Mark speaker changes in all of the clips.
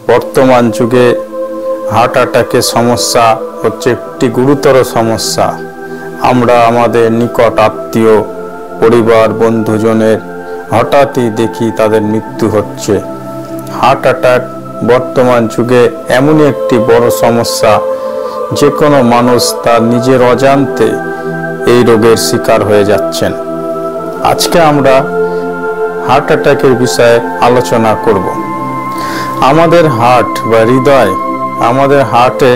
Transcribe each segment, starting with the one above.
Speaker 1: বর্তমান যুগে হার্ট অ্যাটাকের সমস্যা হচ্ছে একটি গুরুতর সমস্যা। আমরা আমাদের নিকট আত্মীয়, পরিবার, বন্ধুজনের হঠাৎই দেখি তাদের মৃত্যু হচ্ছে। হার্ট অ্যাটাক বর্তমান যুগে এমনই একটি বড় সমস্যা, যে কোনো মানুষ তার নিজের অজান্তে এই রোগের শিকার হয়ে যাচ্ছেন। আজকে আমরা হার্ট অ্যাটাকের বিষয়ে আলোচনা করব। আমাদের হার্ট বা হৃদয়, আমাদের হার্টে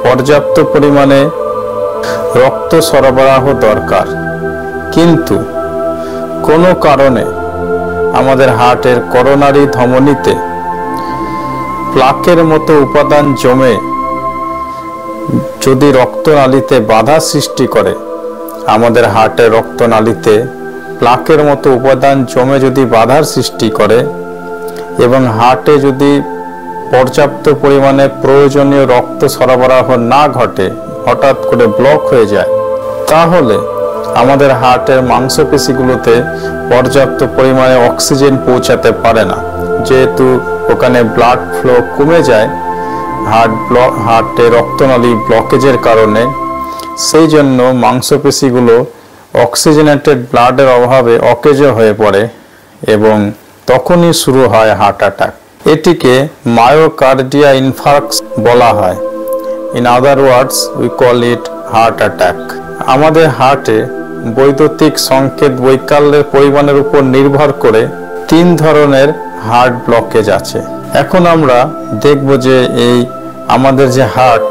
Speaker 1: পর্যাপ্ত পরিমাণে রক্ত সরবরাহ দরকার, কিন্তু কোনো কারণে আমাদের হার্টের করোনারি ধমনীতে প্লাকের মতো উপাদান জমে যদি রক্তনালীতে বাধা সৃষ্টি করে, আমাদের হার্টের রক্তনালীতে প্লাকের মতো উপাদান জমে যদি বাধার সৃষ্টি করে এবং হার্টে যদি পর্যাপ্ত পরিমাণে প্রয়োজনীয় রক্ত সরবরাহ না ঘটে, হঠাৎ করে ব্লক হয়ে যায়, তাহলে আমাদের হার্টের মাংসপেশিগুলোতে পর্যাপ্ত পরিমাণে অক্সিজেন পৌঁছাতে পারে না। যেহেতু ওখানে ব্লাড ফ্লো কমে যায় হার্টে রক্তনালী ব্লকেজের কারণে, সেই জন্য মাংসপেশিগুলো অক্সিজেনেটেড ব্লাডের অভাবে অকেজো হয়ে পড়ে এবং তখনই শুরু হয় হার্ট অ্যাটাক। এটিকে মায়োকার্ডিয়া ইনফার্কশন বলা হয়। In other words we call it heart attack. আমাদের হার্টে বৈদ্যুতিক সংকেত বৈকল্যের পরিমাণের উপর নির্ভর করে 3 ধরনের হার্ট ব্লকেজ আছে। এখন আমরা দেখব যে আমাদের যে হার্ট,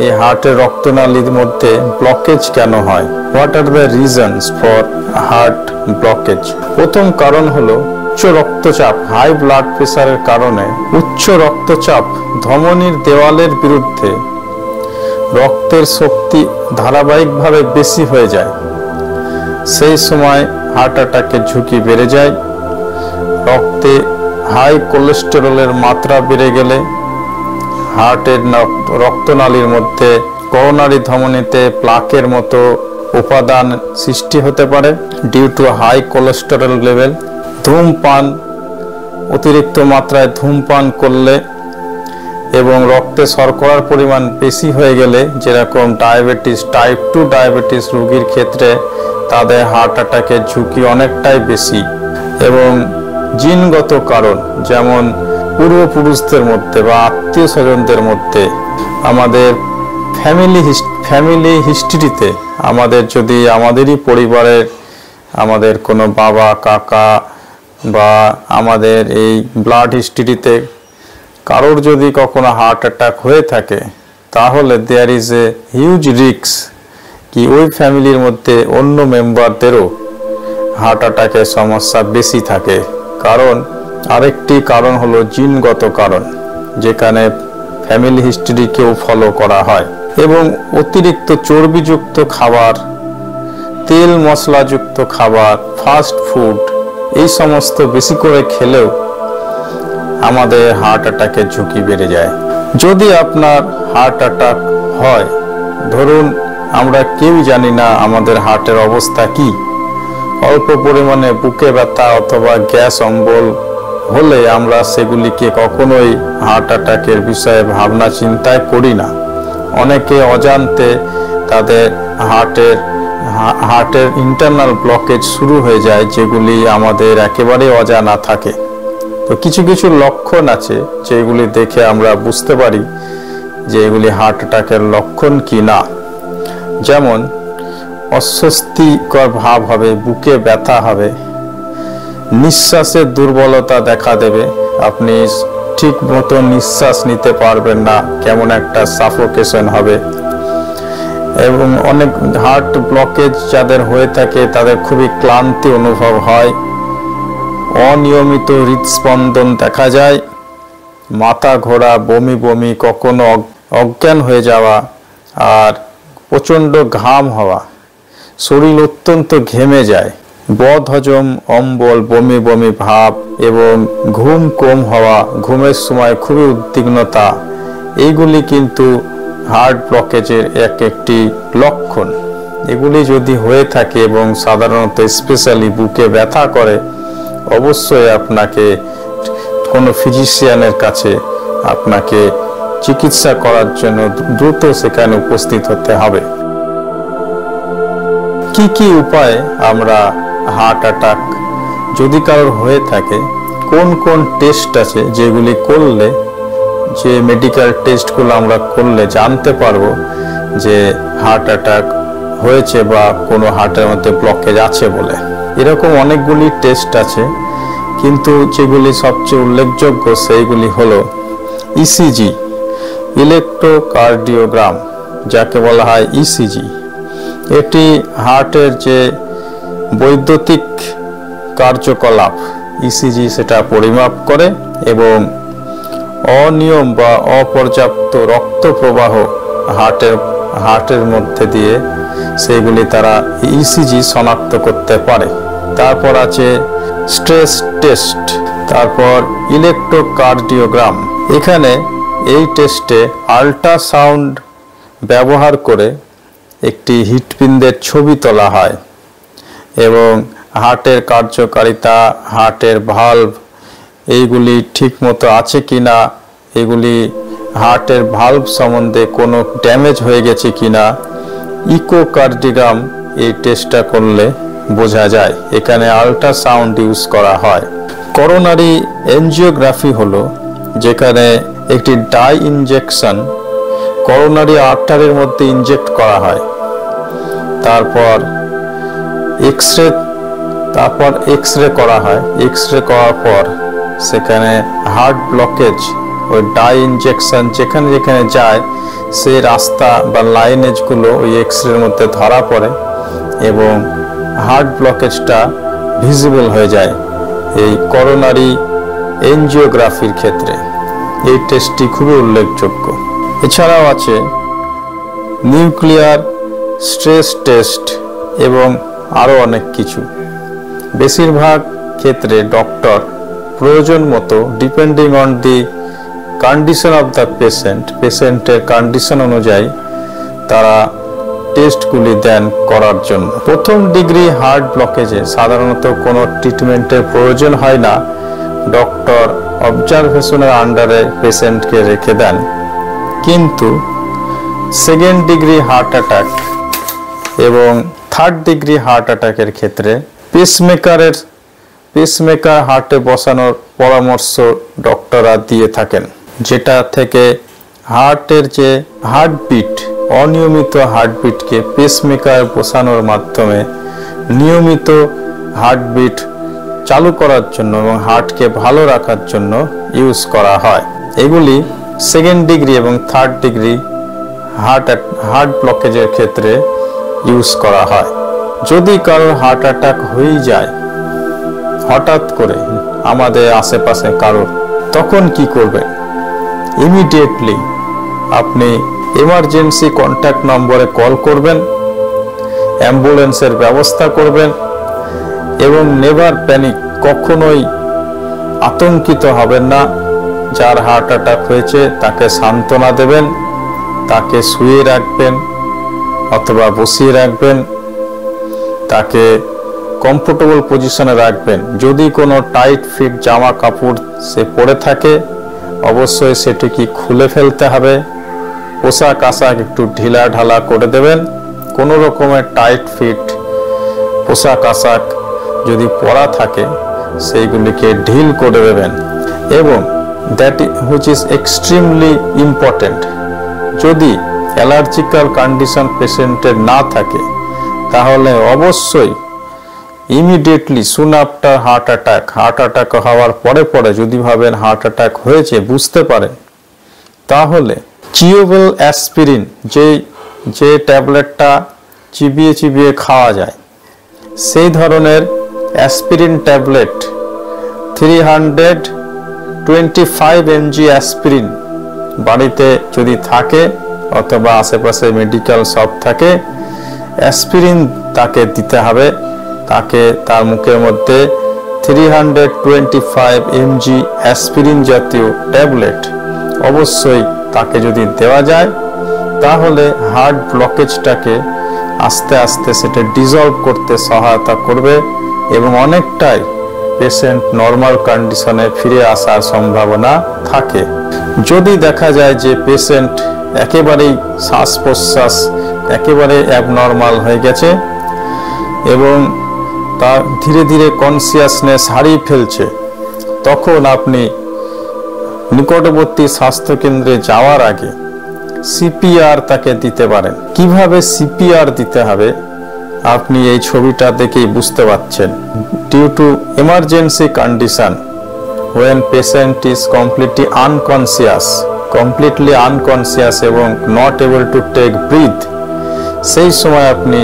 Speaker 1: এই হার্টের রক্তনালীর মধ্যে ব্লকেজ কেন হয়। What are the reasons for heart blockage? প্রথম কারণ হলো উচ্চ রক্তচাপ, হাই ব্লাড প্রেসারের কারণে উচ্চ রক্তচাপ ধমনীর দেওয়ালের বিরুদ্ধে রক্তের শক্তি ধারাবাহিকভাবে বেশি হয়ে যায়। সেই সময় হার্ট অ্যাটাকের ঝুঁকি বেড়ে যায়। রক্তে হাই কোলেস্টেরলের মাত্রা বেড়ে গেলে হার্টের রক্তনালীর মধ্যে করোনারি ধমনীতে প্লাকের মতো উপাদান সৃষ্টি হতে পারে due to high cholesterol level. ধূমপান, অতিরিক্ত মাত্রায় ধূমপান করলে এবং রক্তে শর্করার পরিমাণ বেশি হয়ে গেলে, যেরকম ডায়াবেটিস, টাইপ 2 ডায়াবেটিস রোগীর ক্ষেত্রে তাদের হার্ট অ্যাটাকের ঝুঁকি অনেকটাই বেশি। এবং জিনগত কারণ, যেমন পূর্বপুরুষদের মধ্যে বা আত্মীয় স্বজনদের মধ্যে, আমাদের ফ্যামিলি হিস্ট্রিতে যদি আমাদেরই পরিবারের আমাদের কোনো বাবা, কাকা বা আমাদের এই ব্লাড হিস্ট্রিতে কারোর যদি কখনো হার্ট অ্যাটাক হয়ে থাকে, তাহলে there is a huge risk কি ওই ফ্যামিলির মধ্যে অন্য মেম্বারদেরও হার্ট অ্যাটাকের সমস্যা বেশি থাকে। কারণ আরেকটি কারণ হলো জিনগত কারণ, যেখানে ফ্যামিলি হিস্ট্রিকেও ফলো করা হয়। এবং অতিরিক্ত চর্বিযুক্ত খাবার, তেল মশলাযুক্ত খাবার, ফাস্ট ফুড, এই সমস্ত বেশি করে খেলেও আমাদের হার্ট অ্যাটাকের ঝুঁকি বেড়ে যায়। যদি আপনার হার্ট অ্যাটাক হয়, ধরুন আমরা কেউ জানি না আমাদের হার্টের অবস্থা কি, অল্প পরিমাণে বুকে ব্যথা অথবা গ্যাস অম্বল হলে আমরা সেগুলিকে কখনোই হার্ট অ্যাটাকের বিষয়ে ভাবনা চিন্তায় করি না। অনেকে অজান্তে তাদের হার্টের ইন্টারনাল ব্লকেজ শুরু হয়ে যায়, যেগুলি আমাদের একেবারে অজানা থাকে। তো কিছু কিছু লক্ষণ আছে যেগুলি দেখে আমরা বুঝতে পারি যে এগুলি হার্ট অ্যাটাকের লক্ষণ কি না। যেমন অস্বস্তিকর ভাব হবে, বুকে ব্যথা হবে, নিঃশ্বাসের দুর্বলতা দেখা দেবে, আপনি ঠিক মতো নিঃশ্বাস নিতে পারবেন না, কেমন একটা সাফোকেশন হবে। এবং অনেক হার্ট ব্লকেজ যাদের হয়ে থাকে তাদের খুবই ক্লান্তি অনুভব হয়, অনিয়মিত হৃদস্পন্দন দেখা যায়, মাথা ঘোরা, বমি বমি, কখনো অজ্ঞান হয়ে যাওয়া, আর প্রচণ্ড ঘাম হওয়া, শরীর অত্যন্ত ঘেমে যায়, বদহজম, অম্বল, বমি বমি ভাব এবং ঘুম কম হওয়া, ঘুমের সময় খুবই উদ্বিগ্নতা, এইগুলি কিন্তু হার্ট ব্লকেজের একটি লক্ষণ। এগুলি যদি হয়ে থাকে এবং সাধারণত স্পেশালি বুকে ব্যথা করে, অবশ্যই আপনাকে কোনো ফিজিশিয়ানের কাছে আপনাকে চিকিৎসা করার জন্য দ্রুত সেখানে উপস্থিত হতে হবে। কি কি উপায়ে আমরা হার্ট অ্যাটাক যদি কারোর হয়ে থাকে, কোন কোন টেস্ট আছে যেগুলি করলে, যে মেডিকেল টেস্টগুলো আমরা করলে জানতে পারবো যে হার্ট অ্যাটাক হয়েছে বা কোনো হার্টের মধ্যে ব্লকেজ আছে বলে। এরকম অনেকগুলি টেস্ট আছে, কিন্তু যেগুলি সবচেয়ে উল্লেখযোগ্য সেইগুলি হলো ইসিজি, ইলেকট্রোকার্ডিওগ্রাম, যাকে বলা হয় ইসিজি। এটি হার্টের যে বৈদ্যুতিক কার্যকলাপ ইসিজি সেটা পরিমাপ করে এবং অনিয়ম বা অপর্যাপ্ত রক্ত প্রবাহ হার্টের মধ্যে দিয়ে সেগুলি তারা ইসিজি শনাক্ত করতে পারে। তারপর আছে স্ট্রেস টেস্ট, তারপর ইলেকট্রোকার্ডিওগ্রাম। এখানে এই টেস্টে আল্ট্রাসাউন্ড ব্যবহার করে একটি হৃৎপিণ্ডের ছবি তোলা হয় এবং হার্টের কার্যকারিতা, হার্টের ভালভ এইগুলি ঠিকমতো আছে কিনা, এগুলি হার্টের ভালভ সম্বন্ধে কোনো ড্যামেজ হয়ে গেছে কিনা, ইকোকার্ডিওগ্রাম এই টেস্টটা করলে বোঝা যায়। এখানে আল্ট্রাসাউন্ড ইউজ করা হয়। করোনারি এনজিওগ্রাফি হলো যেখানে একটি ডাই ইনজেকশন করোনারি আর্টারির মধ্যে ইনজেক্ট করা হয়। তারপর এক্সরে করা হয়। এক্সরে করার পর সেখানে হার্ট ব্লকেজ, ওই ডাই ইনজেকশন যেখানে যেখানে যায় সেই রাস্তা বা লাইনেজগুলো ওই এক্সরের মধ্যে ধরা পড়ে এবং হার্ট ব্লকেজটা ভিজিবল হয়ে যায় এই করোনারি এনজিওগ্রাফির ক্ষেত্রে। এই টেস্টটি খুবই উল্লেখযোগ্য। এছাড়াও আছে নিউক্লিয়ার স্ট্রেস টেস্ট এবং আরও অনেক কিছু। বেশিরভাগ ক্ষেত্রে ডক্টর প্রয়োজন মতো depending on the condition of the পেশেন্টের কন্ডিশন অনুযায়ী তারা টেস্টগুলি দেন করার জন্য। প্রথম ডিগ্রি হার্ট ব্লকেজে সাধারণত কোনো ট্রিটমেন্টের প্রয়োজন হয় না, ডক্টর অবজারভেশনের আন্ডারে পেশেন্টকে রেখে দেন। কিন্তু সেকেন্ড ডিগ্রি হার্ট অ্যাটাক এবং থার্ড ডিগ্রি হার্ট অ্যাটাকের ক্ষেত্রে পেসমেকার হার্টে বসানোর পরামর্শ ডক্টররা দিয়ে থাকেন, যেটা থেকে হার্টের যে হার্টবিট, অনিয়মিত হার্টবিটকে পেসমেকার বসানোর মাধ্যমে নিয়মিত হার্টবিট চালু করার জন্য এবং হার্টকে ভালো রাখার জন্য ইউজ করা হয়। এগুলি সেকেন্ড ডিগ্রি এবং থার্ড ডিগ্রি হার্ট ব্লকেজের ক্ষেত্রে ইউজ করা হয়। যদি কারোর হার্ট অ্যাটাক হয়ে যায় হঠাৎ করে আমাদের আশেপাশে কারোর, তখন কি করবেন? ইমিডিয়েটলি আপনি এমার্জেন্সি কন্ট্যাক্ট নম্বরে কল করবেন, অ্যাম্বুলেন্সের ব্যবস্থা করবেন এবং নেভার প্যানিক, কখনোই আতঙ্কিত হবেন না। যার হার্ট অ্যাটাক হয়েছে তাকে সান্ত্বনা দেবেন, তাকে শুয়ে রাখবেন অথবা বসিয়ে রাখবেন, তাকে কমফোর্টেবল পজিশনে রাখবেন। যদি কোনো টাইট ফিট জামা কাপড় সে পরে থাকে অবশ্যই সেটিকে খুলে ফেলতে হবে, পোশাক আশাক একটু ঢিলা ঢালা করে দেবেন। কোনো রকমের টাইট ফিট পোশাক আশাক যদি পরা থাকে সেইগুলিকে ঢিল করে দেবেন। এবং that which is extremely important, যদি অ্যালার্জিক্যাল কন্ডিশন পেশেন্টের না থাকে তাহলে অবশ্যই immediately soon after heart attack হওয়ার পরে যদি ভাবেন হার্ট অ্যাটাক হয়েছে, বুঝতে পারেন, তাহলে চিউবেল অ্যাসপিরিন যে ট্যাবলেটটা চিবিয়ে খাওয়া যায় সেই ধরনের অ্যাসপিরিন ট্যাবলেট 325 mg অ্যাসপিরিন বাড়িতে যদি থাকে অথবা আশেপাশে মেডিকেল শপ থাকে, অ্যাসপিরিন তাকে দিতে হবে। তাকে তার মুখের মধ্যে 325 mg অ্যাসপিরিন জাতীয় ট্যাবলেট অবশ্যই তাকে যদি দেওয়া যায় তাহলে হার্ট ব্লকেজটাকে আস্তে আস্তে সেটা ডিসলভ করতে সহায়তা করবে এবং অনেকটাই পেশেন্ট নর্মাল কন্ডিশনে ফিরে আসার সম্ভাবনা থাকে। যদি দেখা যায় যে পেশেন্ট একেবারেই শ্বাস প্রশ্বাস একেবারে অ্যাবনর্মাল হয়ে গেছে এবং তার ধীরে ধীরে কনসিয়াসনেস হারিয়ে ফেলছে, তখন আপনি নিকটবর্তী স্বাস্থ্যকেন্দ্রে যাওয়ার আগে সিপিআর তাকে দিতে পারেন। কিভাবে সিপিআর দিতে হবে আপনি এই ছবিটা দেখেই বুঝতে পারছেন। Due to emergency condition, when patient is completely unconscious এবং not able to take breath, সেই সময় আপনি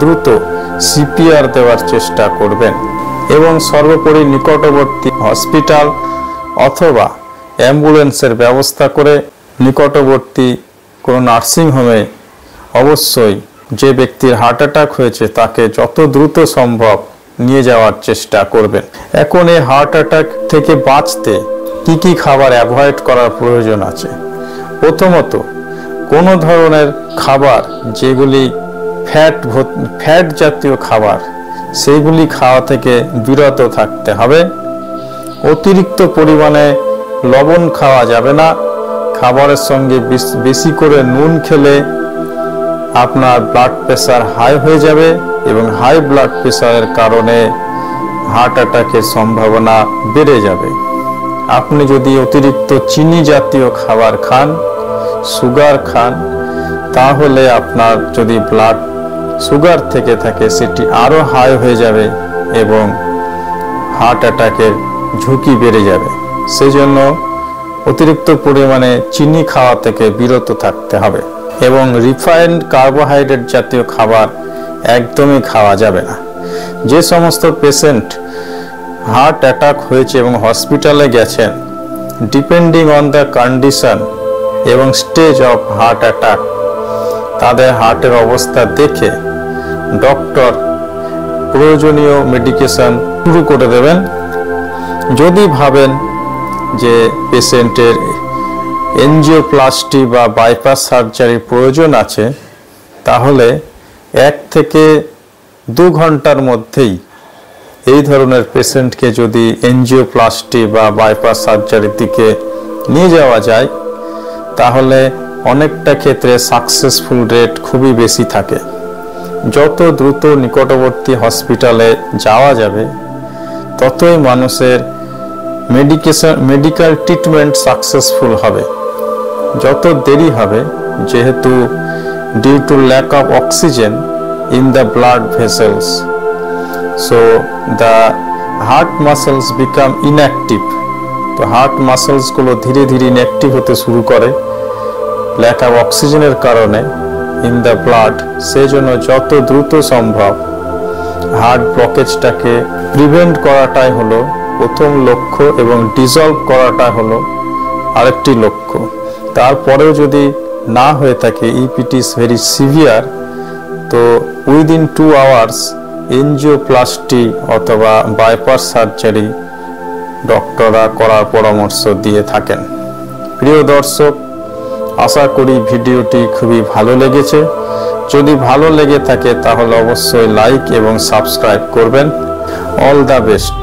Speaker 1: দ্রুত সিপিআর দেওয়ার চেষ্টা করবেন এবং সর্বোপরি নিকটবর্তী হসপিটাল অথবা অ্যাম্বুলেন্সের ব্যবস্থা করে নিকটবর্তী কোনো নার্সিং হোমে অবশ্যই যে ব্যক্তির হার্ট অ্যাটাক হয়েছে তাকে যত দ্রুত সম্ভব নিয়ে যাওয়ার চেষ্টা করবেন। এখন এই হার্ট অ্যাটাক থেকে বাঁচতে কি কি খাবার অ্যাভয়েড করার প্রয়োজন আছে? প্রথমত, কোনো ধরনের খাবার যেগুলি ফ্যাট জাতীয় খাবার সেইগুলি খাওয়া থেকে বিরত থাকতে হবে। অতিরিক্ত পরিমাণে লবণ খাওয়া যাবে না। খাবারের সঙ্গে বেশি করে নুন খেলে আপনার ব্লাড প্রেশার হাই হয়ে যাবে এবং হাই ব্লাড প্রেশারের কারণে হার্ট অ্যাটাকের সম্ভাবনা বেড়ে যাবে। আপনি যদি অতিরিক্ত চিনি জাতীয় খাবার খান, সুগার খান, তাহলে আপনার যদি ব্লাড সুগার থেকে থাকে সেটি আরো হাই হয়ে যাবে এবং হার্ট অ্যাটাকের ঝুঁকি বেড়ে যাবে। সেই জন্য অতিরিক্ত পরিমাণে চিনি খাওয়া থেকে বিরত থাকতে হবে এবং রিফাইন্ড কার্বোহাইড্রেট জাতীয় খাবার একদমই খাওয়া যাবে না। যে সমস্ত পেশেন্ট হার্ট অ্যাটাক হয়েছে এবং হসপিটালে গেছেন, ডিপেন্ডিং অন দ্য কন্ডিশন এবং স্টেজ অফ হার্ট অ্যাটাক, তাদের হার্টের অবস্থা দেখে ডক্টর প্রয়োজনীয় মেডিকেশন শুরু করে দেবেন। যদি ভাবেন যে পেশেন্টের এনজিওপ্লাস্টি বা বাইপাস সার্জারির প্রয়োজন আছে, তাহলে 1 থেকে 2 ঘন্টার মধ্যেই এই ধরনের পেশেন্টকে যদি এনজিওপ্লাস্টি বা বাইপাস সার্জারির দিকে নিয়ে যাওয়া যায়, তাহলে অনেকটা ক্ষেত্রে সাকসেসফুল রেট খুবই বেশি থাকে। যত দ্রুত নিকটবর্তী হসপিটালে যাওয়া যাবে ততই মানুষের মেডিকেল ট্রিটমেন্ট সাকসেসফুল হবে। যত দেরি হবে, যেহেতু due to lack of oxygen in the blood vessels, so the heart muscles become inactive. তো হার্ট মাসেলসগুলো ধীরে ধীরে ইনঅ্যাক্টিভ হতে শুরু করে ল্যাক অফ অক্সিজেনের কারণে ইন দ্য ব্লাড। সেই জন্য যত দ্রুত সম্ভব হার্ট ব্লকেজটাকে প্রিভেন্ট করাটাই হলো প্রথম লক্ষ্য এবং ডিসলভ করাটা হলো আরেকটি লক্ষ্য। তারপরেও যদি না হয়ে থাকে, if it is very severe, তো উইদিন 2 আওয়ার্স এনজিওপ্লাস্টি অথবা বাইপাস সার্জারি ডক্টররা করার পরামর্শ দিয়ে থাকেন। প্রিয় দর্শক, আশা করি ভিডিওটি খুবই ভালো লেগেছে। যদি ভালো লেগে থাকে তাহলে অবশ্যই লাইক এবং সাবস্ক্রাইব করবেন। All the best.